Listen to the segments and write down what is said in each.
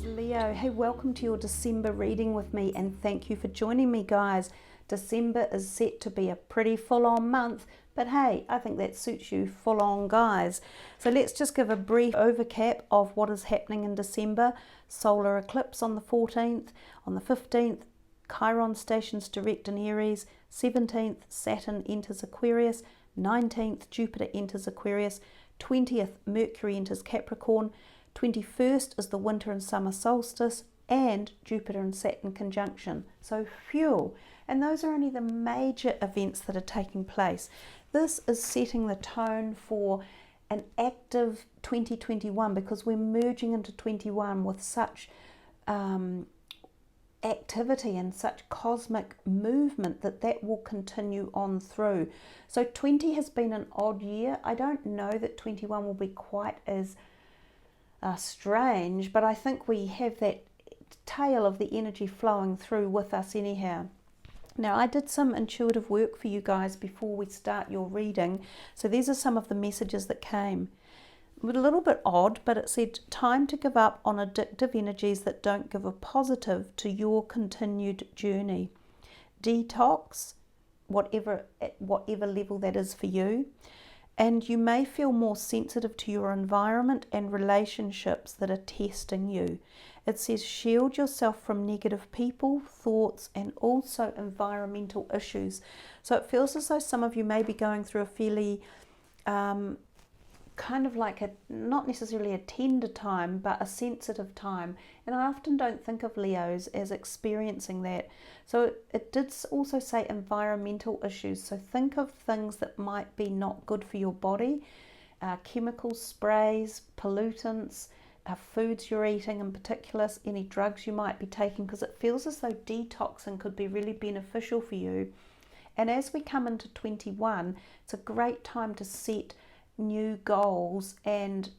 Leo, hey, welcome to your December reading with me, and thank you for joining me, guys. December is set to be a pretty full-on month, but hey, I think that suits you full-on, guys. So let's just give a brief overcap of what is happening in December. Solar eclipse on the 14th, on the 15th, Chiron stations direct in Aries, 17th, Saturn enters Aquarius, 19th, Jupiter enters Aquarius, 20th, Mercury enters Capricorn, 21st is the winter and summer solstice, and Jupiter and Saturn conjunction. So phew, and those are only the major events that are taking place. This is setting the tone for an active 2021 because we're merging into 21 with such activity and such cosmic movement that will continue on through. So 20 has been an odd year. I don't know that 21 will be quite as strange, but I think we have that tail of the energy flowing through with us anyhow. Now, I did some intuitive work for you guys before we start your reading, so these are some of the messages that came. A little bit odd, but it said, time to give up on addictive energies that don't give a positive to your continued journey. Detox, at whatever level that is for you. And you may feel more sensitive to your environment and relationships that are testing you. It says shield yourself from negative people, thoughts, and also environmental issues. So it feels as though some of you may be going through a fairly kind of like not necessarily a tender time, but a sensitive time. And I often don't think of Leos as experiencing that. So it did also say environmental issues. So think of things that might be not good for your body, chemicals, sprays, pollutants, foods you're eating in particular, any drugs you might be taking, because it feels as though detoxing could be really beneficial for you. And as we come into 21, it's a great time to set new goals and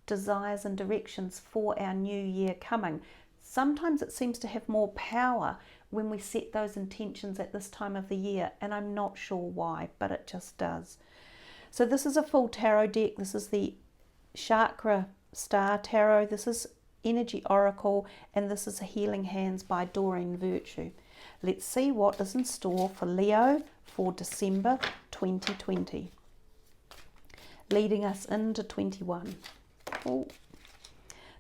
desires and directions for our new year coming. Sometimes it seems to have more power when we set those intentions at this time of the year, and I'm not sure why, but it just does. So this is a full tarot deck. This is the Chakra Star Tarot. This is Energy Oracle, and this is Healing Hands by Doreen Virtue. Let's see what is in store for Leo for December 2020. Leading us into 21. Oh,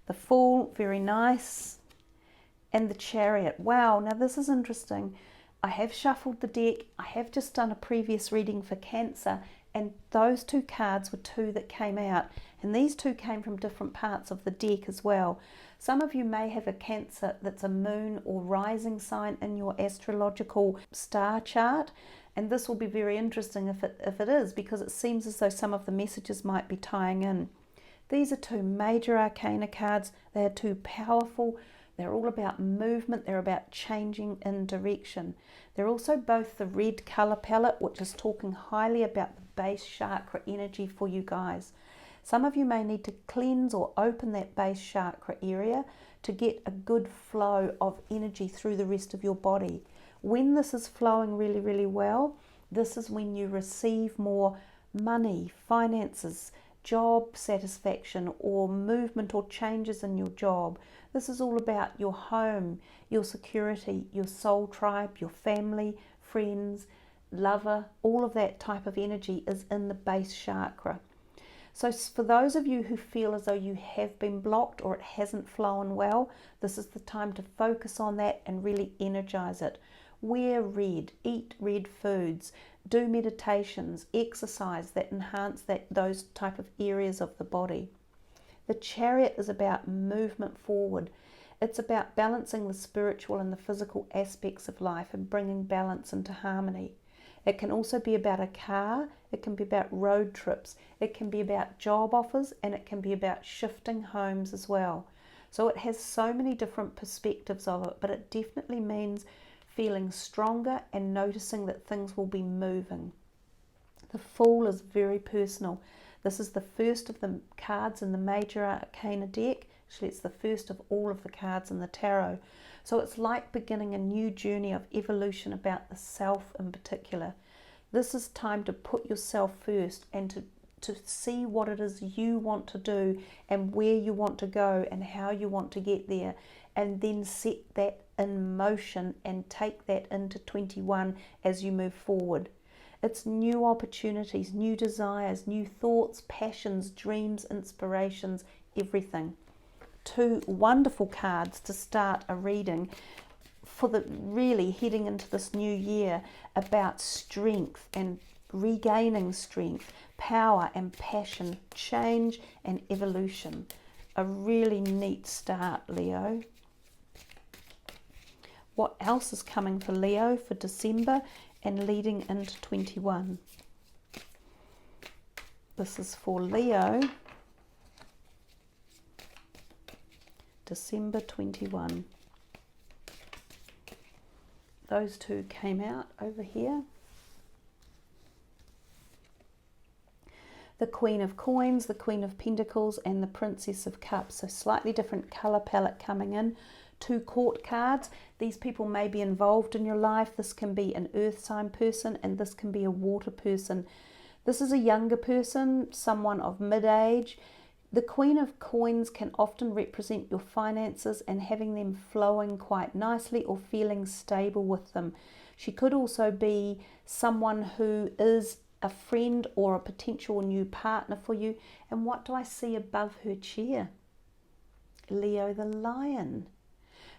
the Fool, very nice. And the Chariot. Wow, now this is interesting. I have shuffled the deck. I have just done a previous reading for Cancer, and those two cards were two that came out. And these two came from different parts of the deck as well. Some of you may have a Cancer that's a moon or rising sign in your astrological star chart. And this will be very interesting if it is, because it seems as though some of the messages might be tying in. These are two major arcana cards. They are two powerful. They're all about movement. They're about changing in direction. They're also both the red colour palette, which is talking highly about the base chakra energy for you guys. Some of you may need to cleanse or open that base chakra area to get a good flow of energy through the rest of your body. When this is flowing really, really well, this is when you receive more money, finances, job satisfaction, or movement or changes in your job. This is all about your home, your security, your soul tribe, your family, friends, lover. All of that type of energy is in the base chakra. So for those of you who feel as though you have been blocked or it hasn't flown well, this is the time to focus on that and really energize it. Wear red, eat red foods, do meditations, exercise that enhance those type of areas of the body. The Chariot is about movement forward. It's about balancing the spiritual and the physical aspects of life and bringing balance into harmony. It can also be about a car, it can be about road trips, it can be about job offers, and it can be about shifting homes as well. So it has so many different perspectives of it, but it definitely means feeling stronger and noticing that things will be moving. The Fool is very personal. This is the first of the cards in the major arcana deck. Actually, it's the first of all of the cards in the tarot. So it's like beginning a new journey of evolution about the self in particular. This is time to put yourself first and to see what it is you want to do and where you want to go and how you want to get there, and then set that in motion and take that into 21 as you move forward. It's new opportunities, new desires, new thoughts, passions, dreams, inspirations, everything. 2 wonderful cards to start a reading for the really heading into this new year about strength and regaining strength, power and passion, change and evolution. A really neat start, Leo. What else is coming for Leo for December and leading into 21? This is for Leo, December 21. Those 2 came out over here. The Queen of Coins, the Queen of Pentacles, and the Princess of Cups. So slightly different colour palette coming in. 2 court cards. These people may be involved in your life. This can be an earth sign person and this can be a water person. This is a younger person, someone of mid-age. The Queen of Coins can often represent your finances and having them flowing quite nicely or feeling stable with them. She could also be someone who is a friend or a potential new partner for you. And what do I see above her chair? Leo the Lion.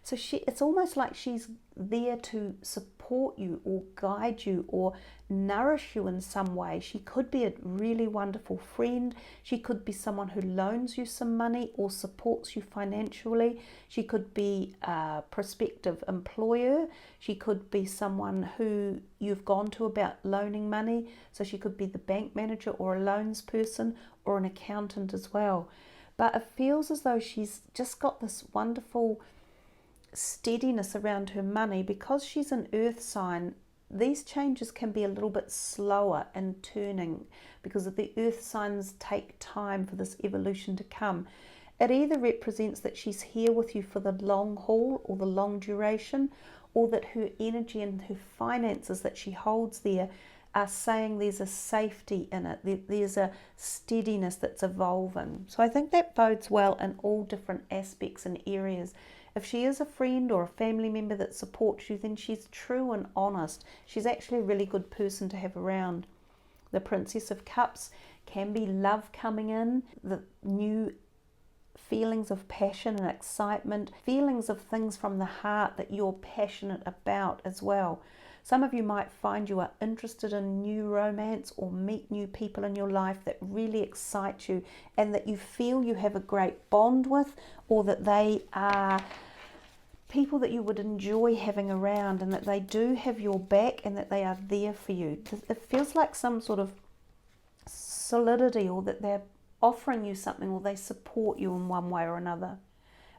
So it's almost like she's there to support you or guide you or nourish you in some way. She could be a really wonderful friend. She could be someone who loans you some money or supports you financially. She could be a prospective employer. She could be someone who you've gone to about loaning money. So she could be the bank manager or a loans person or an accountant as well. But it feels as though she's just got this wonderful steadiness around her money. Because she's an earth sign, these changes can be a little bit slower in turning because of the earth signs take time for this evolution to come. It either represents that she's here with you for the long haul or the long duration, or that her energy and her finances that she holds there are saying there's a safety in it, there's a steadiness that's evolving. So I think that bodes well in all different aspects and areas. If she is a friend or a family member that supports you, then she's true and honest. She's actually a really good person to have around. The Princess of Cups can be love coming in, the new feelings of passion and excitement, feelings of things from the heart that you're passionate about as well. Some of you might find you are interested in new romance or meet new people in your life that really excite you and that you feel you have a great bond with, or that they are people that you would enjoy having around and that they do have your back and that they are there for you. It feels like some sort of solidity, or that they're offering you something, or they support you in one way or another.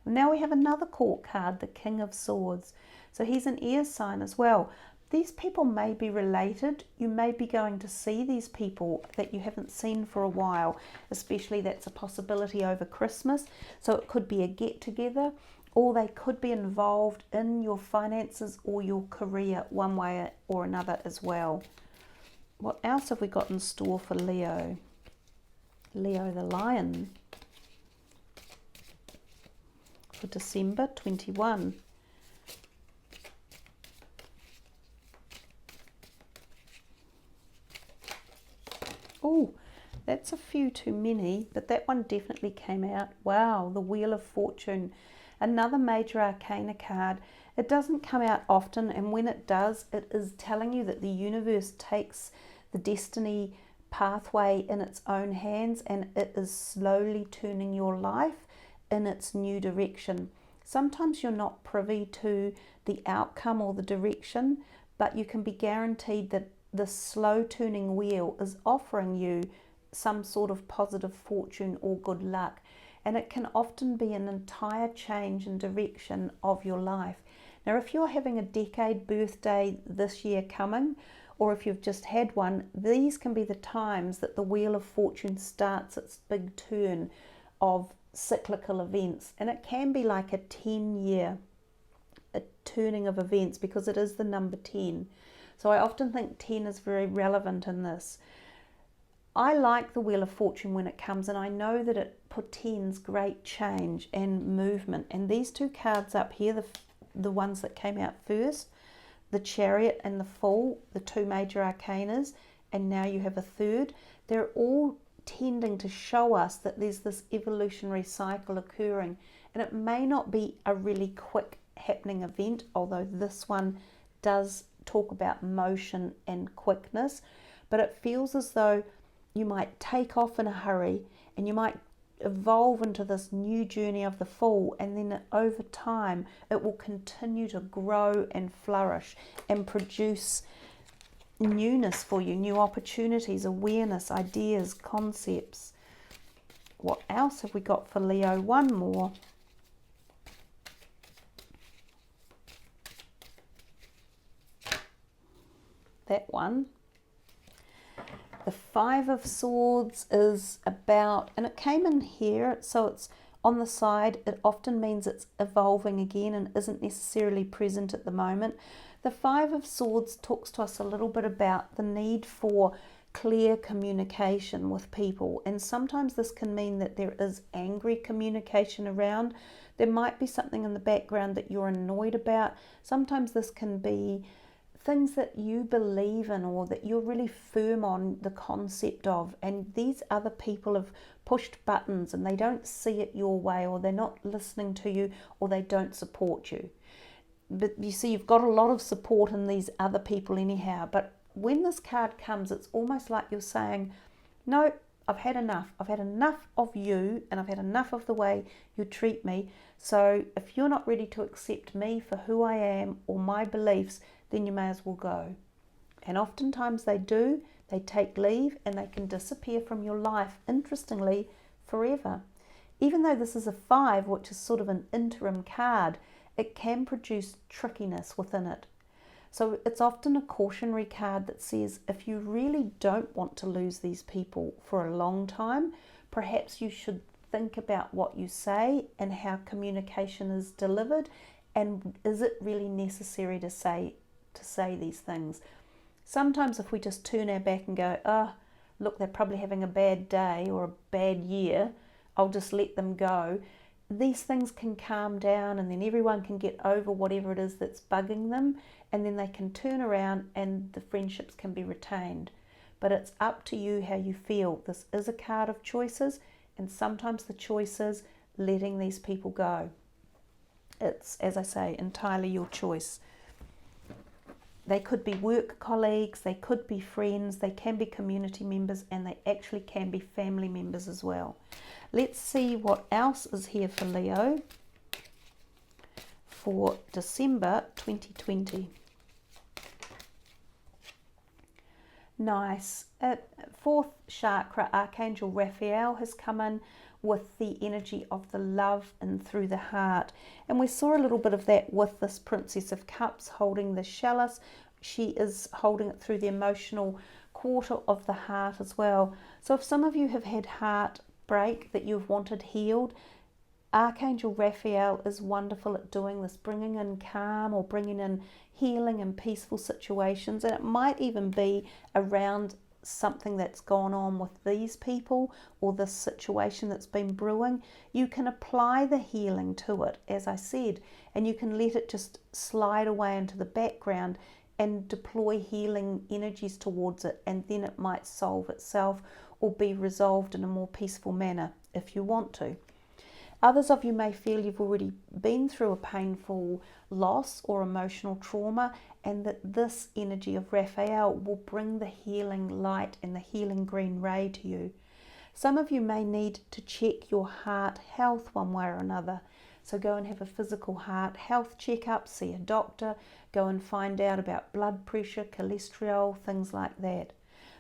Now we have another court card, the King of Swords. So he's an air sign as well. These people may be related. You may be going to see these people that you haven't seen for a while, especially that's a possibility over Christmas. So it could be a get-together, or they could be involved in your finances or your career one way or another as well. What else have we got in store for Leo? Leo the Lion for December 21. Oh, that's a few too many, but that one definitely came out. Wow, the Wheel of Fortune, another major arcana card. It doesn't come out often, and when it does, it is telling you that the universe takes the destiny pathway in its own hands, and it is slowly turning your life in its new direction. Sometimes you're not privy to the outcome or the direction, but you can be guaranteed that the slow turning wheel is offering you some sort of positive fortune or good luck, and it can often be an entire change in direction of your life. Now, if you're having a decade birthday this year coming, or if you've just had one, these can be the times that the Wheel of Fortune starts its big turn of cyclical events, and it can be like a 10-year turning of events because it is the number 10. So I often think 10 is very relevant in this. I like the Wheel of Fortune when it comes, and I know that it portends great change and movement. And these two cards up here, the ones that came out first, the Chariot and the Fool, the two major arcanas, and now you have a third, they're all tending to show us that there's this evolutionary cycle occurring. And it may not be a really quick happening event, although this one does talk about motion and quickness, but it feels as though you might take off in a hurry and you might evolve into this new journey of the Fool, and then over time it will continue to grow and flourish and produce newness for you, new opportunities, awareness, ideas, concepts. What else have we got for Leo? One more. That one. The Five of Swords is about, and it came in here, so it's on the side. It often means it's evolving again and isn't necessarily present at the moment. The Five of Swords talks to us a little bit about the need for clear communication with people, and sometimes this can mean that there is angry communication around. There might be something in the background that you're annoyed about. Sometimes this can be things that you believe in or that you're really firm on the concept of, and these other people have pushed buttons and they don't see it your way, or they're not listening to you, or they don't support you. But you see, you've got a lot of support in these other people anyhow, but when this card comes, it's almost like you're saying, no, I've had enough. I've had enough of you, and I've had enough of the way you treat me. So if you're not ready to accept me for who I am or my beliefs, then you may as well go. And oftentimes they do. They take leave and they can disappear from your life, interestingly, forever. Even though this is a 5, which is sort of an interim card, it can produce trickiness within it. So it's often a cautionary card that says if you really don't want to lose these people for a long time, perhaps you should think about what you say and how communication is delivered, and is it really necessary to say these things. Sometimes if we just turn our back and go, oh, look, they're probably having a bad day or a bad year, I'll just let them go, these things can calm down, and then everyone can get over whatever it is that's bugging them, and then they can turn around and the friendships can be retained. But it's up to you how you feel. This is a card of choices, and sometimes the choice is letting these people go. It's, as I say, entirely your choice. They could be work colleagues, they could be friends, they can be community members, and they actually can be family members as well. Let's see what else is here for Leo for December 2020. Nice. Fourth chakra, Archangel Raphael has come in with the energy of the love and through the heart. And we saw a little bit of that with this Princess of Cups holding the chalice. She is holding it through the emotional quarter of the heart as well. So if some of you have had heartbreak that you've wanted healed, Archangel Raphael is wonderful at doing this, bringing in calm or bringing in healing and peaceful situations. And it might even be around something that's gone on with these people or this situation that's been brewing. You can apply the healing to it, as I said, and you can let it just slide away into the background and deploy healing energies towards it, and then it might solve itself or be resolved in a more peaceful manner if you want to. Others of you may feel you've already been through a painful loss or emotional trauma, and that this energy of Raphael will bring the healing light and the healing green ray to you. Some of you may need to check your heart health one way or another. So go and have a physical heart health checkup, see a doctor, go and find out about blood pressure, cholesterol, things like that.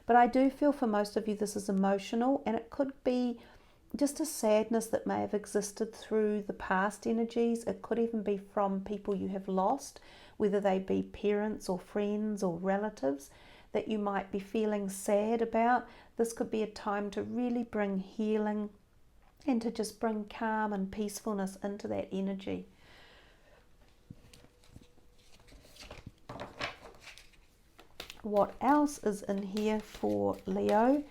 But I do feel for most of you this is emotional, and it could be just a sadness that may have existed through the past energies. It could even be from people you have lost, whether they be parents or friends or relatives that you might be feeling sad about. This could be a time to really bring healing and to just bring calm and peacefulness into that energy. What else is in here for Leo?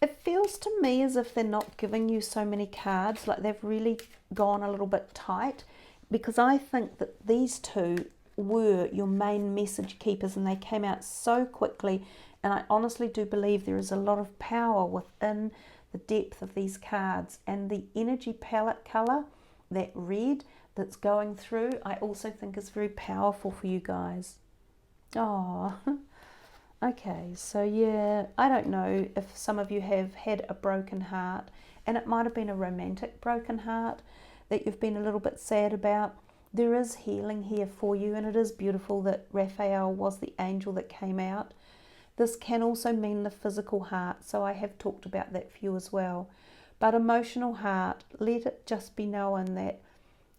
It feels to me as if they're not giving you so many cards, like they've really gone a little bit tight, because I think that these two were your main message keepers and they came out so quickly, and I honestly do believe there is a lot of power within the depth of these cards, and the energy palette colour, that red that's going through, I also think is very powerful for you guys. Oh, okay, so yeah, I don't know if some of you have had a broken heart, and it might have been a romantic broken heart that you've been a little bit sad about. There is healing here for you, and it is beautiful that Raphael was the angel that came out. This can also mean the physical heart, so I have talked about that for you as well. But emotional heart, let it just be known that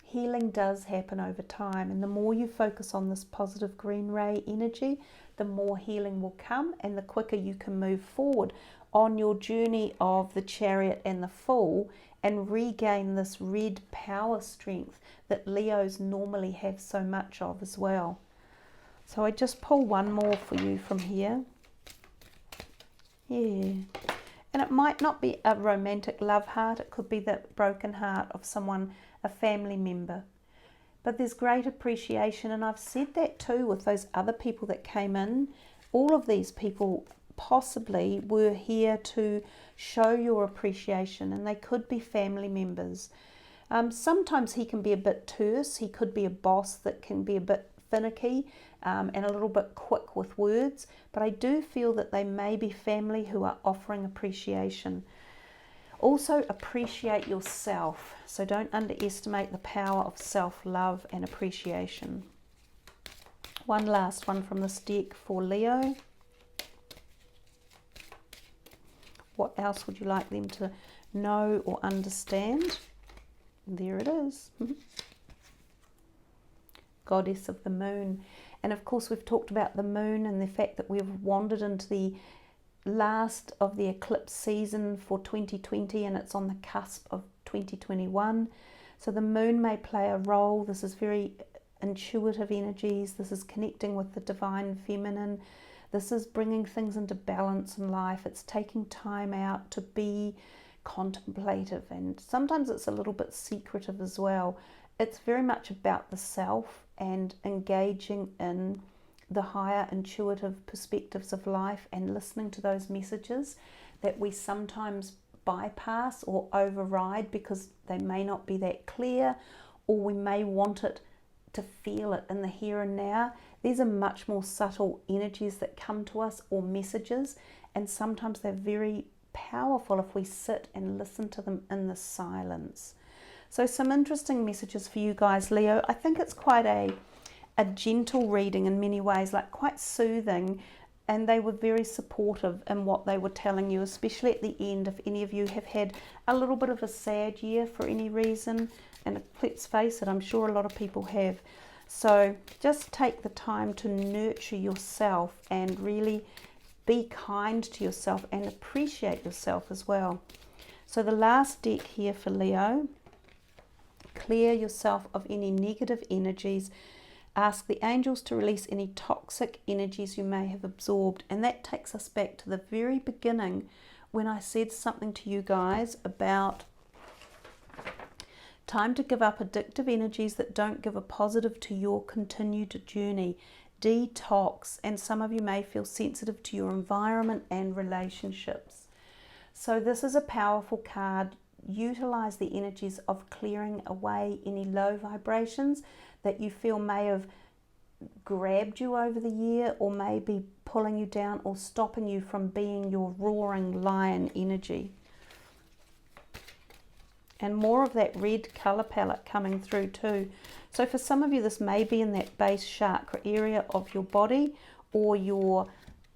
healing does happen over time, and the more you focus on this positive green ray energy, the more healing will come, and the quicker you can move forward on your journey of the Chariot and the Fool and regain this red power strength that Leos normally have so much of as well. So I just pull one more for you from here. Yeah. And it might not be a romantic love heart, it could be the broken heart of someone, a family member. But there's great appreciation, and I've said that too with those other people that came in. All of these people possibly were here to show your appreciation, and they could be family members. Sometimes he can be a bit terse, he could be a boss that can be a bit finicky and a little bit quick with words, but I do feel that they may be family who are offering appreciation. Also appreciate yourself, so don't underestimate the power of self-love and appreciation. One last one from this deck for Leo. What else would you like them to know or understand? There it is. Goddess of the moon. And of course we've talked about the moon and the fact that we've wandered into the last of the eclipse season for 2020, and it's on the cusp of 2021. So the moon may play a role. This is very intuitive energies. This is connecting with the divine feminine. This is bringing things into balance in life. It's taking time out to be contemplative, and sometimes it's a little bit secretive as well. It's very much about the self and engaging in the higher intuitive perspectives of life and listening to those messages that we sometimes bypass or override because they may not be that clear, or we may want it to feel it in the here and now. These are much more subtle energies that come to us, or messages, and sometimes they're very powerful if we sit and listen to them in the silence. So some interesting messages for you guys, Leo. I think it's quite a gentle reading in many ways, like quite soothing, and they were very supportive in what they were telling you, especially at the end. If any of you have had a little bit of a sad year for any reason, and let's face it, I'm sure a lot of people have. So just take the time to nurture yourself and really be kind to yourself and appreciate yourself as well. So the last deck here for Leo, clear yourself of any negative energies. Ask the angels to release any toxic energies you may have absorbed. And that takes us back to the very beginning when I said something to you guys about time to give up addictive energies that don't give a positive to your continued journey. Detox. And some of you may feel sensitive to your environment and relationships. So this is a powerful card. Utilize the energies of clearing away any low vibrations that you feel may have grabbed you over the year, or may be pulling you down or stopping you from being your roaring lion energy. And more of that red colour palette coming through too. So for some of you, this may be in that base chakra area of your body, or your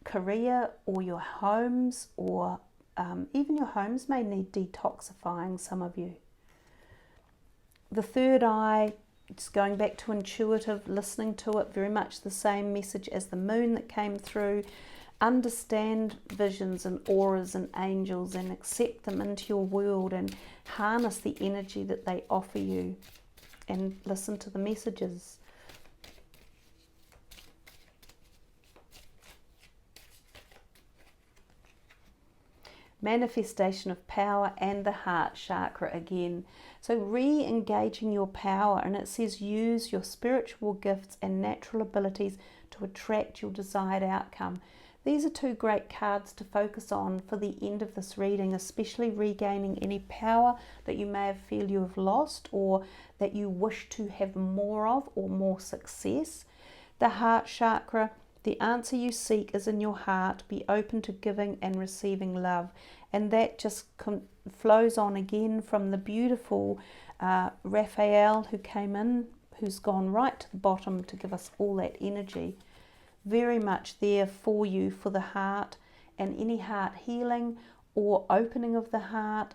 career, or your homes, or even your homes may need detoxifying, some of you. The third eye, just going back to intuitive, listening to it, very much the same message as the moon that came through. Understand visions and auras and angels and accept them into your world and harness the energy that they offer you and listen to the messages. manifestation of power, and the heart chakra again. So re-engaging your power, and it says use your spiritual gifts and natural abilities to attract your desired outcome. These are two great cards to focus on for the end of this reading, especially regaining any power that you may feel you have lost or that you wish to have more of or more success. The heart chakra, the answer you seek is in your heart. Be open to giving and receiving love. And that just flows on again from the beautiful Raphael who came in, who's gone right to the bottom to give us all that energy. Very much there for you for the heart and any heart healing or opening of the heart,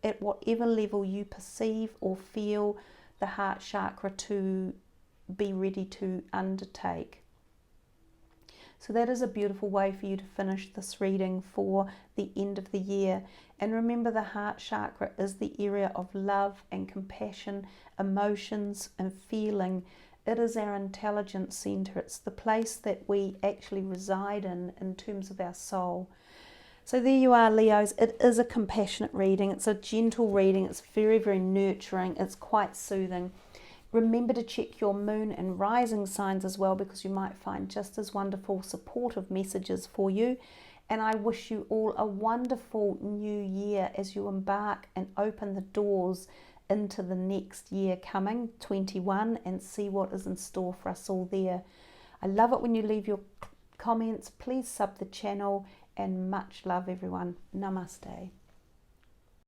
at whatever level you perceive or feel the heart chakra to be ready to undertake. So that is a beautiful way for you to finish this reading for the end of the year. And remember, the heart chakra is the area of love and compassion, emotions and feeling. It is our intelligence center. It's the place that we actually reside in terms of our soul. So there you are, Leos. It is a compassionate reading. It's a gentle reading. It's very, very nurturing. It's quite soothing. Remember to check your moon and rising signs as well, because you might find just as wonderful supportive messages for you. And I wish you all a wonderful new year as you embark and open the doors into the next year coming, 21, and see what is in store for us all there. I love it when you leave your comments. Please sub the channel, and much love, everyone. Namaste.